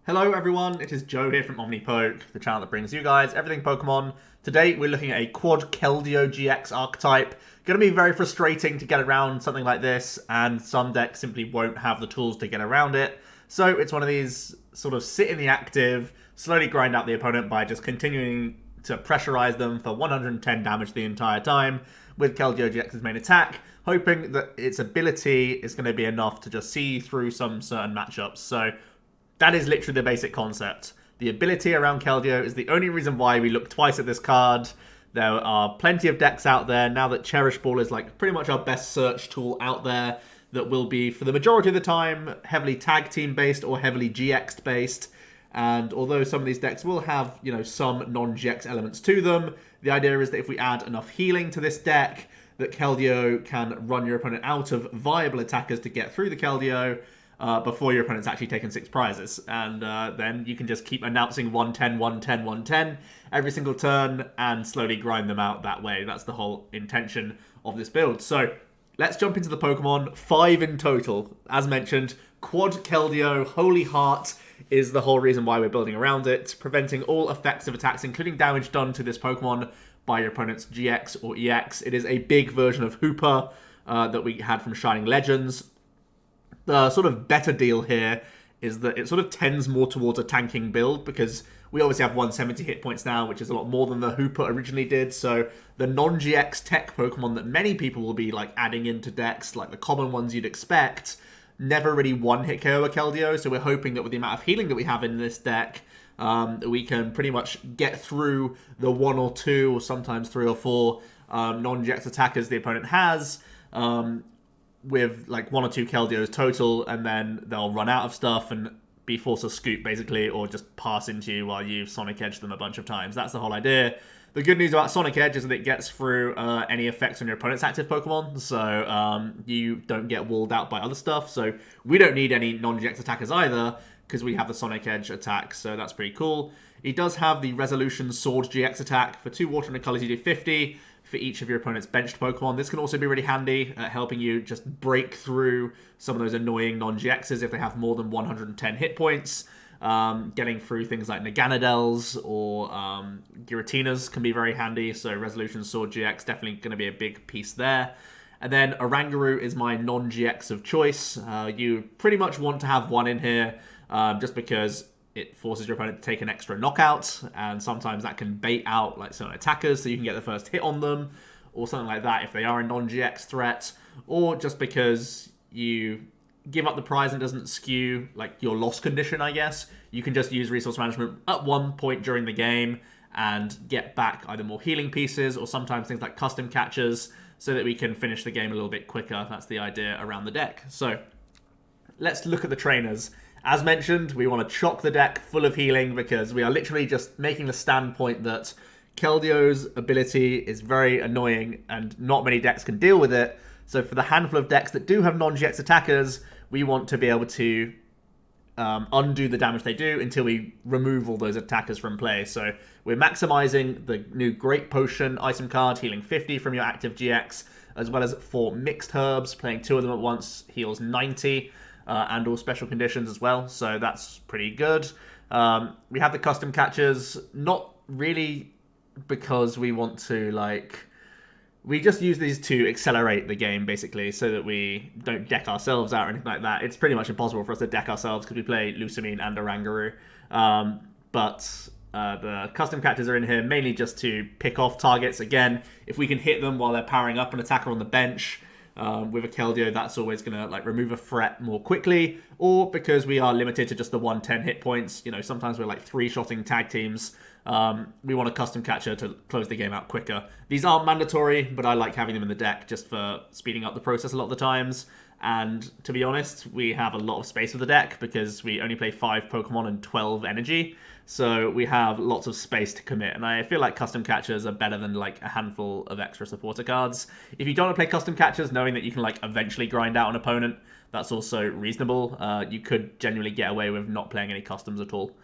Hello everyone, it is Joe here from OmniPoke, the channel that brings you guys everything Pokemon. Today we're looking at a Quad Keldeo Gx archetype. Going to be very frustrating to get around something like this, and some decks simply won't have the tools to get around it. So it's one of these sort of sit in the active, slowly grind out the opponent by just continuing to pressurize them for 110 damage the entire time with Keldeo Gx's main attack, hoping that its ability is going to be enough to just see through some certain matchups. So that is literally the basic concept. The ability around Keldeo is the only reason why we look twice at this card. There are plenty of decks out there now that Cherish Ball is like pretty much our best search tool out there that will be, for the majority of the time, heavily tag team based or heavily GX based. And although some of these decks will have, some non-GX elements to them, the idea is that if we add enough healing to this deck, that Keldeo can run your opponent out of viable attackers to get through the Keldeo before your opponent's actually taken 6 prizes. And then you can just keep announcing 110, 110, 110 every single turn and slowly grind them out that way. That's the whole intention of this build. So let's jump into the Pokemon. 5 in total. As mentioned, Quad Keldeo, Holy Heart is the whole reason why we're building around it, preventing all effects of attacks, including damage done to this Pokemon by your opponent's GX or EX. It is a big version of Hooper that we had from Shining Legends. The sort of better deal here is that it sort of tends more towards a tanking build because we obviously have 170 hit points now, which is a lot more than the Hooper originally did. So the non-GX tech Pokemon that many people will be like adding into decks, like the common ones you'd expect, never really one-hit KO a Keldeo. So we're hoping that with the amount of healing that we have in this deck, we can pretty much get through the 1 or 2 or sometimes 3 or 4 non-GX attackers the opponent has, with like 1 or 2 Keldeos total, and then they'll run out of stuff and be forced to scoop basically, or just pass into you while you Sonic Edge them a bunch of times. That's the whole idea. The good news about Sonic Edge is that it gets through any effects on your opponent's active Pokemon, so you don't get walled out by other stuff. So we don't need any non-GX attackers either, because we have the Sonic Edge attack, so that's pretty cool. He does have the Resolution Sword GX attack. For 2 water and colors, you do 50 for each of your opponent's benched Pokemon. This can also be really handy at helping you just break through some of those annoying non-GXs if they have more than 110 hit points. Getting through things like Naganadels or Giratinas can be very handy, so Resolution Sword GX definitely going to be a big piece there. And then Oranguru is my non-GX of choice. You pretty much want to have one in here just because it forces your opponent to take an extra knockout, and sometimes that can bait out like certain attackers so you can get the first hit on them, or something like that if they are a non-GX threat, or just because you give up the prize and doesn't skew like your loss condition, I guess. You can just use resource management at one point during the game and get back either more healing pieces or sometimes things like custom catchers so that we can finish the game a little bit quicker. That's the idea around the deck. So let's look at the trainers. As mentioned, we want to chock the deck full of healing because we are literally just making the standpoint that Keldeo's ability is very annoying and not many decks can deal with it. So for the handful of decks that do have non-GX attackers, we want to be able to undo the damage they do until we remove all those attackers from play. So we're maximizing the new Great Potion item card, healing 50 from your active GX, as well as 4 mixed herbs. Playing 2 of them at once heals 90. And all special conditions as well, so that's pretty good. We have the custom catchers, not really because we want to, we just use these to accelerate the game, basically, so that we don't deck ourselves out or anything like that. It's pretty much impossible for us to deck ourselves because we play Lusamine and Oranguru. But the custom catchers are in here mainly just to pick off targets. Again, if we can hit them while they're powering up an attacker on the bench, with a Keldeo, that's always going to remove a threat more quickly, or because we are limited to just the 110 hit points. Sometimes we're 3-shotting tag teams. We want a custom catcher to close the game out quicker. These aren't mandatory, but I like having them in the deck just for speeding up the process a lot of the times. And to be honest, we have a lot of space with the deck because we only play 5 Pokemon and 12 energy. So we have lots of space to commit. And I feel like custom catchers are better than a handful of extra supporter cards. If you don't want to play custom catchers, knowing that you can eventually grind out an opponent, that's also reasonable. You could genuinely get away with not playing any customs at all.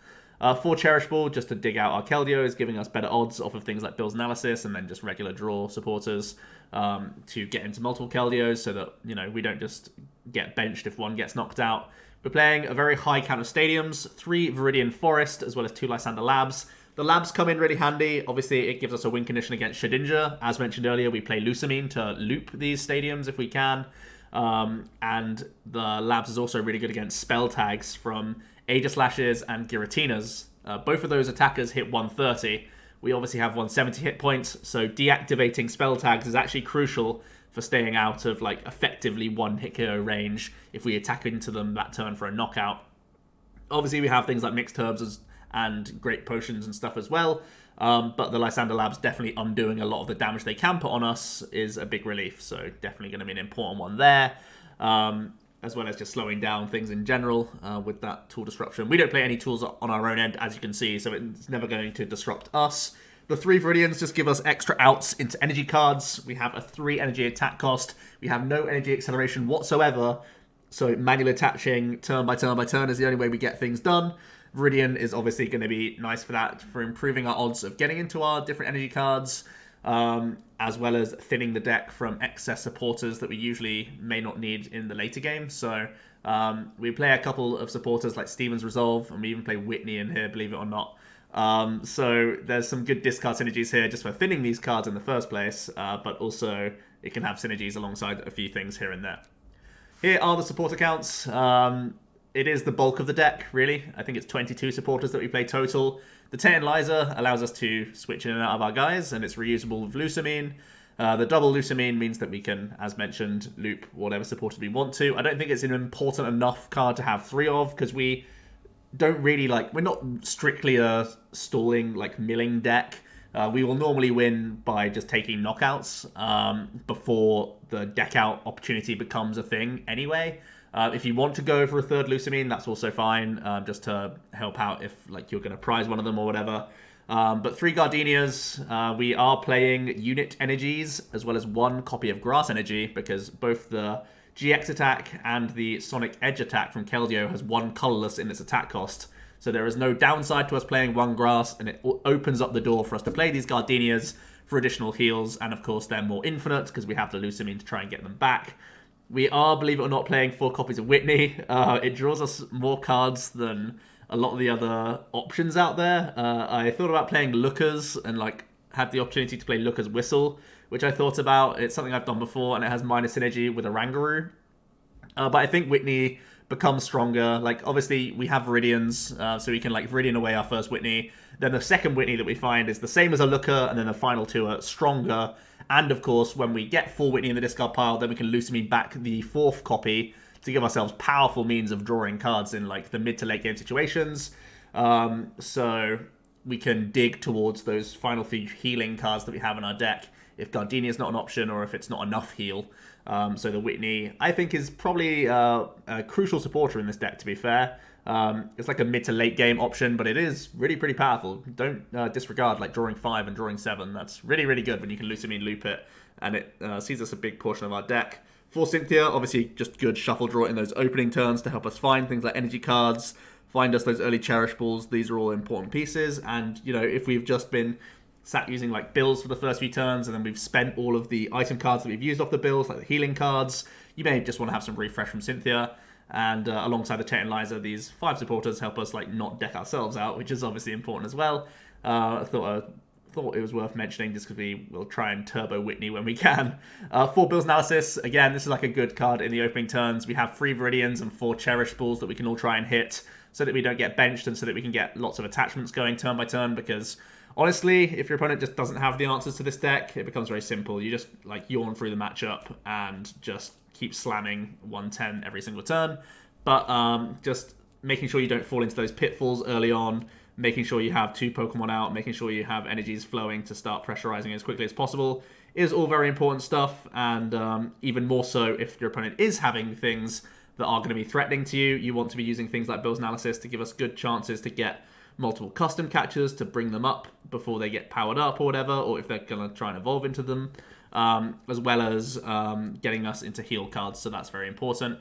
For Cherish Ball, just to dig out our Keldeo, is giving us better odds off of things like Bill's Analysis and then just regular draw supporters to get into multiple Keldeos so that, we don't just get benched if one gets knocked out. We're playing a very high count of stadiums, 3 Viridian Forest, as well as 2 Lysandre Labs. The Labs come in really handy. Obviously, it gives us a win condition against Shedinja. As mentioned earlier, we play Lusamine to loop these stadiums if we can. And the Labs is also really good against spell tags from Aegislashes and Giratinas. Both of those attackers hit 130. We obviously have 170 hit points, so deactivating spell tags is actually crucial for staying out of like effectively 1-hit KO range if we attack into them that turn for a knockout. Obviously, we have things like mixed herbs and great potions and stuff as well, but the Lysandre Labs definitely undoing a lot of the damage they can put on us is a big relief, so definitely going to be an important one there, as well as just slowing down things in general with that tool disruption. We don't play any tools on our own end, as you can see, so it's never going to disrupt us. The 3 Viridians just give us extra outs into energy cards. We have a 3 energy attack cost. We have no energy acceleration whatsoever, so manually attaching turn by turn by turn is the only way we get things done. Viridian is obviously going to be nice for that, for improving our odds of getting into our different energy cards, as well as thinning the deck from excess supporters that we usually may not need in the later game. So we play a couple of supporters like Steven's Resolve, and we even play Whitney in here, believe it or not. So there's some good discard synergies here just for thinning these cards in the first place, but also it can have synergies alongside a few things here and there. Here are the support accounts. It is the bulk of the deck, really. I think it's 22 supporters that we play total. The Tate&Liza allows us to switch in and out of our guys, and it's reusable with Lusamine. The double Lusamine means that we can, as mentioned, loop whatever supporters we want to. I don't think it's an important enough card to have 3 of, because we don't really we're not strictly a stalling, milling deck. We will normally win by just taking knockouts before the deck out opportunity becomes a thing anyway. If you want to go for a 3rd Lusamine, that's also fine, just to help out if you're going to prize one of them or whatever. But 3 Gardenias, we are playing unit energies as well as 1 copy of grass energy, because both the GX attack and the Sonic Edge attack from Keldeo has 1 colorless in its attack cost. So there is no downside to us playing 1 grass, and it opens up the door for us to play these Gardenias for additional heals, and of course they're more infinite because we have the Lusamine to try and get them back. We are, believe it or not, playing 4 copies of Whitney. It draws us more cards than a lot of the other options out there. I thought about playing Lookers and had the opportunity to play Looker's Whistle, which I thought about. It's something I've done before, and it has minor synergy with Oranguru. But I think Whitney becomes stronger. Obviously, we have Viridians, so we can Viridian away our first Whitney. Then the second Whitney that we find is the same as a Looker, and then the final 2 are stronger. And of course, when we get 4 Whitney in the discard pile, then we can Lusamine back the 4th copy to give ourselves powerful means of drawing cards in the mid to late game situations. So we can dig towards those final few healing cards that we have in our deck if Gardenia is not an option or if it's not enough heal. So the Whitney, I think, is probably a crucial supporter in this deck, to be fair. It's a mid to late game option, but it is really pretty powerful. Don't disregard drawing 5 and drawing 7. That's really, really good when you can Lusamine loop it, and it sees us a big portion of our deck. For Cynthia, obviously just good shuffle draw in those opening turns to help us find things like energy cards, find us those early Cherish Balls. These are all important pieces, and if we've just been sat using bills for the first few turns, and then we've spent all of the item cards that we've used off the bills, like the healing cards, you may just want to have some refresh from Cynthia. And alongside the Tate&Liza, these 5 supporters help us not deck ourselves out, which is obviously important as well. I thought it was worth mentioning just because we will try and turbo Whitney when we can. 4 Bills Analysis, again, this is a good card in the opening turns. We have 3 Viridians and 4 Cherish Balls that we can all try and hit so that we don't get benched and so that we can get lots of attachments going turn by turn, because honestly, if your opponent just doesn't have the answers to this deck, it becomes very simple. You just yawn through the matchup and just keep slamming 110 every single turn. But just making sure you don't fall into those pitfalls early on, making sure you have 2 Pokemon out, making sure you have energies flowing to start pressurizing as quickly as possible is all very important stuff. And even more so if your opponent is having things that are going to be threatening to you, you want to be using things like Bills Analysis to give us good chances to get multiple custom catchers to bring them up before they get powered up or whatever, or if they're going to try and evolve into them, as well as getting us into heal cards, so that's very important.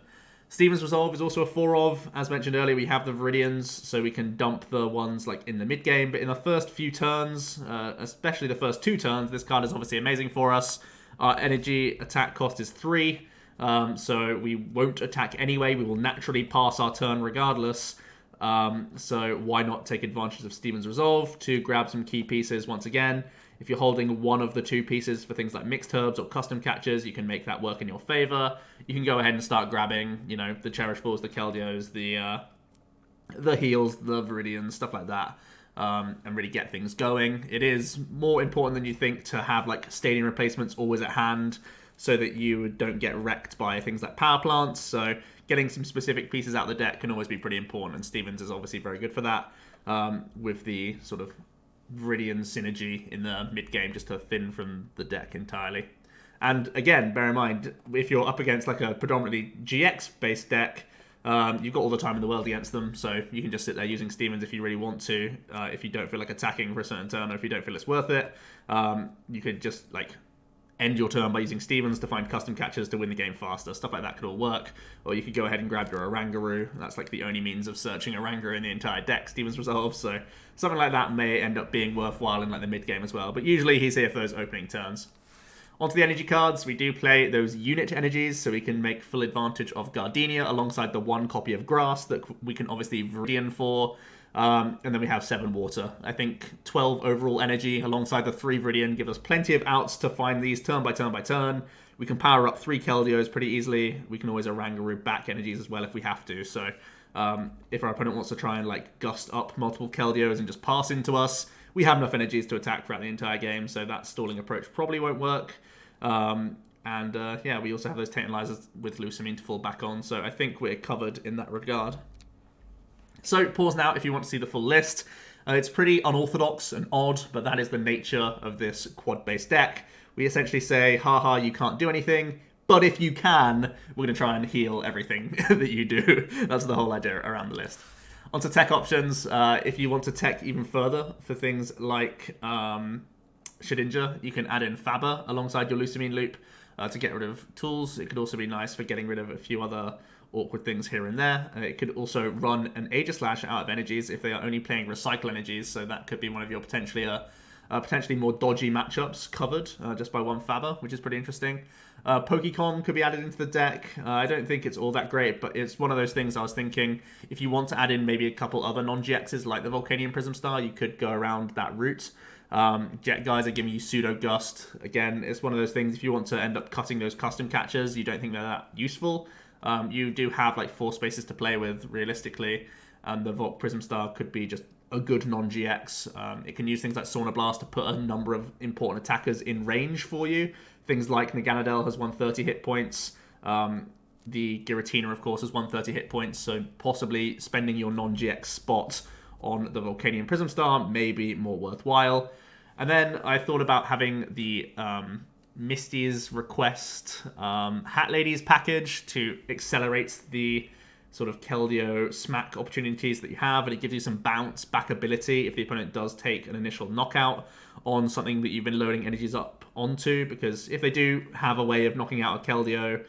Steven's Resolve is also a 4 of. As mentioned earlier, we have the Viridians, so we can dump the ones in the mid-game, but in the first few turns, especially the first 2 turns, this card is obviously amazing for us. Our energy attack cost is 3, So we won't attack anyway. We will naturally pass our turn regardless. So why not take advantage of Steven's Resolve to grab some key pieces once again. If you're holding one of the two pieces for things like mixed herbs or custom catchers, you can make that work in your favor. You can go ahead and start grabbing, you know, the Cherish Balls, the Keldeos, the heals, the Viridians, stuff like that, and really get things going. It is more important than you think to have like stadium replacements always at hand so that you don't get wrecked by things like power plants. So getting some specific pieces out of the deck can always be pretty important, and Stevens is obviously very good for that, with the sort of Viridian synergy in the mid-game just to thin from the deck entirely. And again, bear in mind, if you're up against like a predominantly GX-based deck, you've got all the time in the world against them, so you can just sit there using Stevens if you really want to. If you don't feel like attacking for a certain turn, or if you don't feel it's worth it, you could just like end your turn by using Stevens to find custom catchers to win the game faster. Stuff like that could all work. Or you could go ahead and grab your Oranguru. That's like the only means of searching Oranguru in the entire deck, Stevens Resolve. So something like that may end up being worthwhile in like the mid game as well. But usually he's here for those opening turns. Onto the energy cards, we do play those unit energies, so we can make full advantage of Gardenia alongside the one copy of Grass that we can obviously Viridian for. And then we have 7 water. I think 12 overall energy alongside the 3 Viridian give us plenty of outs to find these turn by turn by turn. We can power up 3 Keldeos pretty easily. We can always Oranguru back energies as well if we have to. So if our opponent wants to try and like gust up multiple Keldeos and just pass into us, we have enough energies to attack throughout the entire game. So that stalling approach probably won't work. Yeah, we also have those Tate&Liza with Lusamine to fall back on. So I think we're covered in that regard. So pause now if you want to see the full list. It's pretty unorthodox and odd, but that is the nature of this quad-based deck. We essentially say, haha, you can't do anything, but if you can, we're going to try and heal everything that you do. That's the whole idea around the list. Onto tech options. If you want to tech even further for things like Shedinja, you can add in Faber alongside your Lusamine loop to get rid of tools. It could also be nice for getting rid of a few other awkward things here and there. It could also run an Aegislash out of energies if they are only playing recycle energies, so that could be one of your potentially more dodgy matchups covered just by one Faber, which is pretty interesting. Pokémon could be added into the deck. I don't think it's all that great, but it's one of those things I was thinking, if you want to add in maybe a couple other non-GXs like the Volcanion Prism Star, you could go around that route. Jet guys are giving you Pseudo Gust. Again, it's one of those things, if you want to end up cutting those custom catchers, you don't think they're that useful. You do have like 4 spaces to play with realistically, and the Volc Prism Star could be just a good non-GX. It can use things like Sauna Blast to put a number of important attackers in range for you. Things like Naganadel has 130 hit points. The Giratina, of course, has 130 hit points, so possibly spending your non-GX spot on the Volcanion Prism Star may be more worthwhile. And then I thought about having the Misty's Request Hat Ladies package to accelerate the sort of Keldeo smack opportunities that you have, and it gives you some bounce back ability if the opponent does take an initial knockout on something that you've been loading energies up onto, because if they do have a way of knocking out a Keldeo,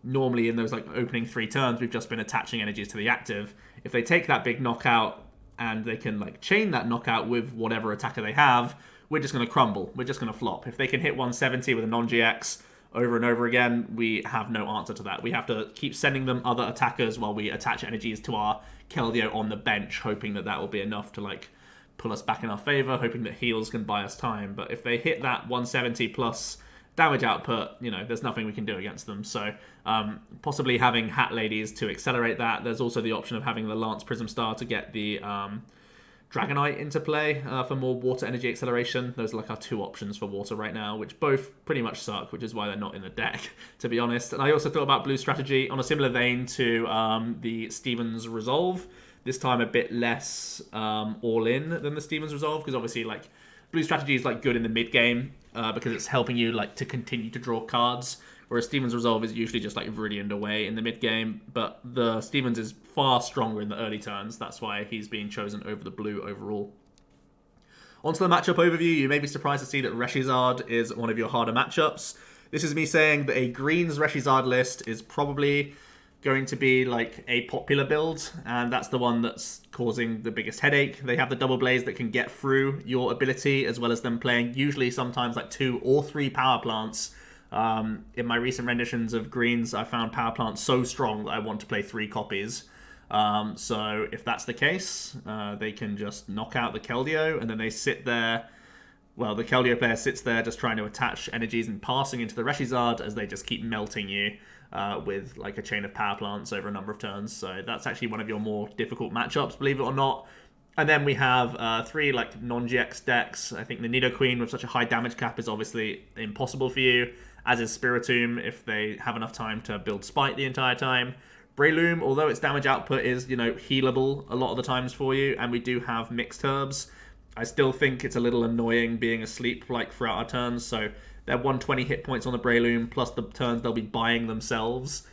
normally in those like opening 3 turns we've just been attaching energies to the active. If they take that big knockout and they can like chain that knockout with whatever attacker they have, we're just going to crumble. We're just going to flop. If they can hit 170 with a non-GX over and over again, we have no answer to that. We have to keep sending them other attackers while we attach energies to our Keldeo on the bench, hoping that that will be enough to like pull us back in our favor, hoping that heals can buy us time. But if they hit that 170 plus damage output, you know, there's nothing we can do against them. So possibly having Hat Ladies to accelerate that. There's also the option of having the Lance Prism Star to get the Dragonite into play for more water energy acceleration. Those are like our 2 options for water right now, which both pretty much suck, which is why they're not in the deck, to be honest. And I also thought about blue strategy on a similar vein to the Stevens Resolve. This time a bit less all-in than the Stevens Resolve, because obviously like blue strategy is like good in the mid-game because it's helping you like to continue to draw cards, whereas Stevens Resolve is usually just like Viridian away in the mid-game, but the Stevens is far stronger in the early turns. That's why he's being chosen over the blue overall. Onto the matchup overview, you may be surprised to see that Reshizard is one of your harder matchups. This is me saying that a greens Reshizard list is probably going to be like a popular build, and that's the one that's causing the biggest headache. They have the double blaze that can get through your ability, as well as them playing usually sometimes like 2 or 3 power plants In my recent renditions of greens, I found Power Plant so strong that I want to play 3 copies. So if that's the case, they can just knock out the Keldeo, and then they sit there. Well, the Keldeo player sits there just trying to attach energies and passing into the Reshizard as they just keep melting you with like a chain of Power Plants over a number of turns. So that's actually one of your more difficult matchups, believe it or not. And then we have 3 like non-GX decks. I think the Nidoqueen with such a high damage cap is obviously impossible for you, as is Spiritomb if they have enough time to build Spite the entire time. Breloom, although its damage output is, healable a lot of the times for you, and we do have mixed herbs, I still think it's a little annoying being asleep like throughout our turns, so they're 120 hit points on the Breloom, plus the turns they'll be buying themselves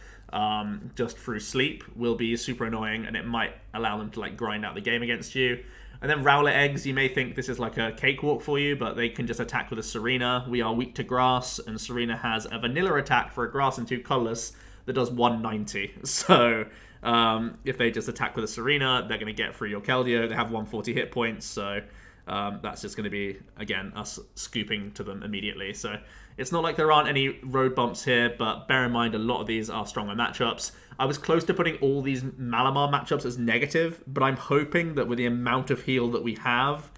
just through sleep will be super annoying, and it might allow them to like grind out the game against you. And then Rowlet Eggs, you may think this is like a cakewalk for you, but they can just attack with a Serena. We are weak to grass, and Serena has a vanilla attack for a grass and 2 colorless that does 190. So if they just attack with a Serena, they're going to get through your Keldeo. They have 140 hit points, so that's just going to be, again, us scooping to them immediately. So it's not like there aren't any road bumps here, but bear in mind a lot of these are stronger matchups. I was close to putting all these Malamar matchups as negative, but I'm hoping that with the amount of heal that we have,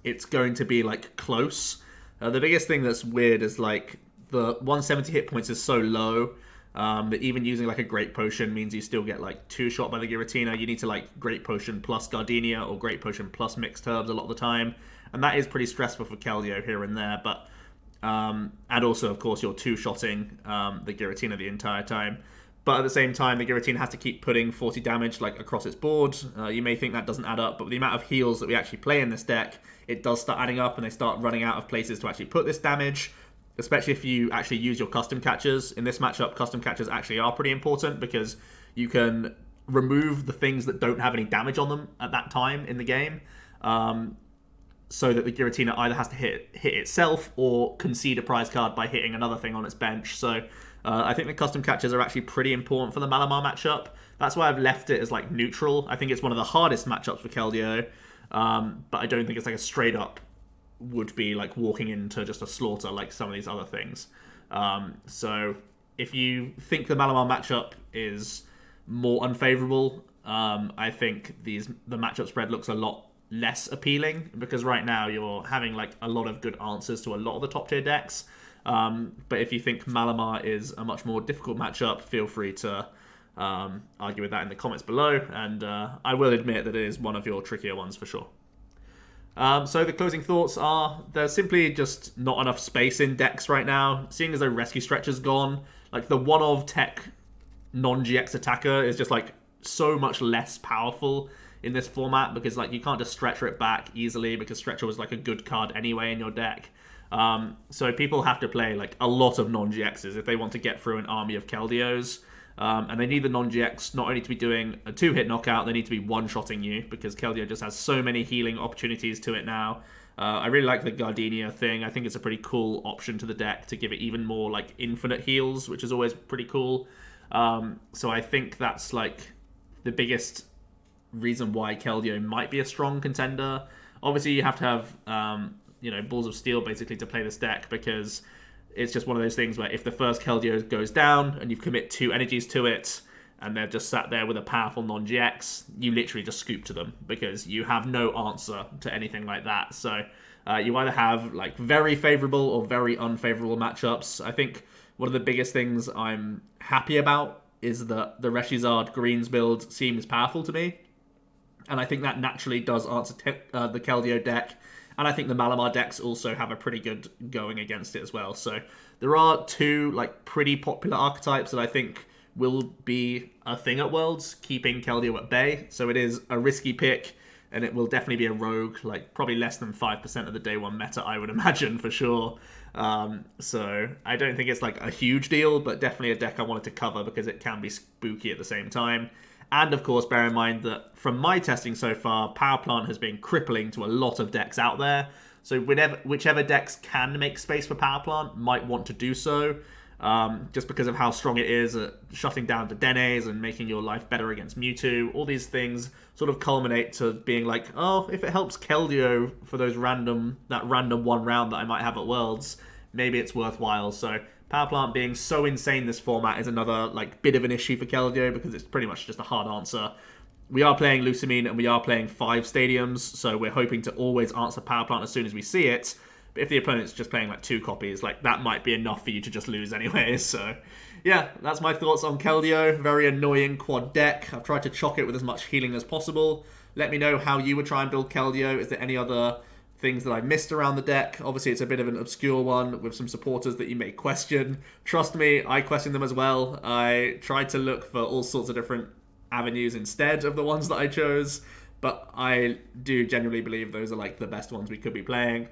it's going to be like close. The biggest thing that's weird is like the 170 hit points is so low that even using like a Great Potion means you still get like 2-shot by the Giratina. You need to like Great Potion plus Gardenia or Great Potion plus Mixed Herbs a lot of the time, and that is pretty stressful for Keldeo here and there. But and also, of course, you're 2-shotting the Giratina the entire time. But at the same time, the Giratina has to keep putting 40 damage like across its board. You may think that doesn't add up, but with the amount of heals that we actually play in this deck, it does start adding up, and they start running out of places to actually put this damage. Especially if you actually use your custom catchers. In this matchup, custom catchers actually are pretty important because you can remove the things that don't have any damage on them at that time in the game, so that the Giratina either has to hit itself or concede a prize card by hitting another thing on its bench. So I think the custom catchers are actually pretty important for the Malamar matchup. That's why I've left it as like neutral. I think it's one of the hardest matchups for Keldeo, but I don't think it's like a straight up would be like walking into just a slaughter like some of these other things. So if you think the Malamar matchup is more unfavorable, I think the matchup spread looks a lot less appealing, because right now you're having like a lot of good answers to a lot of the top tier decks. But if you think Malamar is a much more difficult matchup, feel free to argue with that in the comments below, and I will admit that it is one of your trickier ones for sure. So the closing thoughts are, there's simply just not enough space in decks right now. Seeing as though Rescue Stretcher's gone, like the one of tech non-GX attacker is just like so much less powerful in this format, because like you can't just Stretcher it back easily, because Stretcher was like a good card anyway in your deck. So people have to play like a lot of non-GXs if they want to get through an army of Keldeos. And they need the non-GX not only to be doing a 2-hit knockout, they need to be one-shotting you, because Keldeo just has so many healing opportunities to it now. I really like the Gardenia thing. I think it's a pretty cool option to the deck to give it even more like infinite heals, which is always pretty cool. So I think that's like the biggest reason why Keldeo might be a strong contender. Obviously, you have to have Balls of Steel basically to play this deck, because it's just one of those things where if the first Keldeo goes down and you commit 2 energies to it, and they're just sat there with a powerful non-GX, you literally just scoop to them, because you have no answer to anything like that. So you either have like very favorable or very unfavorable matchups. I think one of the biggest things I'm happy about is that the Reshizard Greens build seems powerful to me, and I think that naturally does answer the Keldeo deck. And I think the Malamar decks also have a pretty good going against it as well. So there are 2 like pretty popular archetypes that I think will be a thing at Worlds, keeping Keldeo at bay. So it is a risky pick, and it will definitely be a rogue, like probably less than 5% of the day 1 meta, I would imagine, for sure. So I don't think it's like a huge deal, but definitely a deck I wanted to cover because it can be spooky at the same time. And of course, bear in mind that from my testing so far, Power Plant has been crippling to a lot of decks out there. So whichever decks can make space for Power Plant might want to do so, just because of how strong it is at shutting down the Denes and making your life better against Mewtwo. All these things sort of culminate to being like, oh, if it helps Keldeo for that random 1 round that I might have at Worlds, maybe it's worthwhile. So Power Plant being so insane this format is another like bit of an issue for Keldeo, because it's pretty much just a hard answer. We are playing Lusamine and we are playing 5 stadiums, so we're hoping to always answer Power Plant as soon as we see it. But if the opponent's just playing like 2 copies, like that might be enough for you to just lose anyway. So yeah, that's my thoughts on Keldeo. Very annoying quad deck. I've tried to chock it with as much healing as possible. Let me know how you would try and build Keldeo. Is there any other things that I missed around the deck? Obviously, it's a bit of an obscure one with some supporters that you may question. Trust me, I question them as well. I tried to look for all sorts of different avenues instead of the ones that I chose, but I do genuinely believe those are like the best ones we could be playing.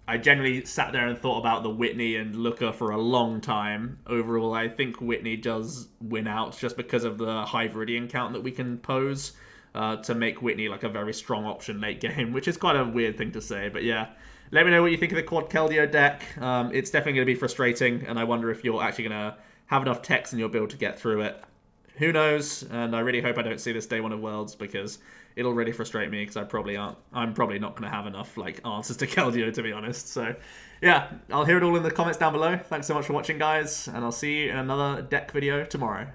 I generally sat there and thought about the Whitney and Looker for a long time. Overall, I think Whitney does win out just because of the high Viridian count that we can pose to make Whitney like a very strong option late game, which is quite a weird thing to say, but yeah. Let me know what you think of the Quad Keldeo deck. It's definitely going to be frustrating, and I wonder if you're actually going to have enough techs in your build to get through it. Who knows? And I really hope I don't see this day 1 of Worlds, because it'll really frustrate me, because I'm probably not going to have enough like answers to Keldeo, to be honest. So yeah, I'll hear it all in the comments down below. Thanks so much for watching, guys, and I'll see you in another deck video tomorrow.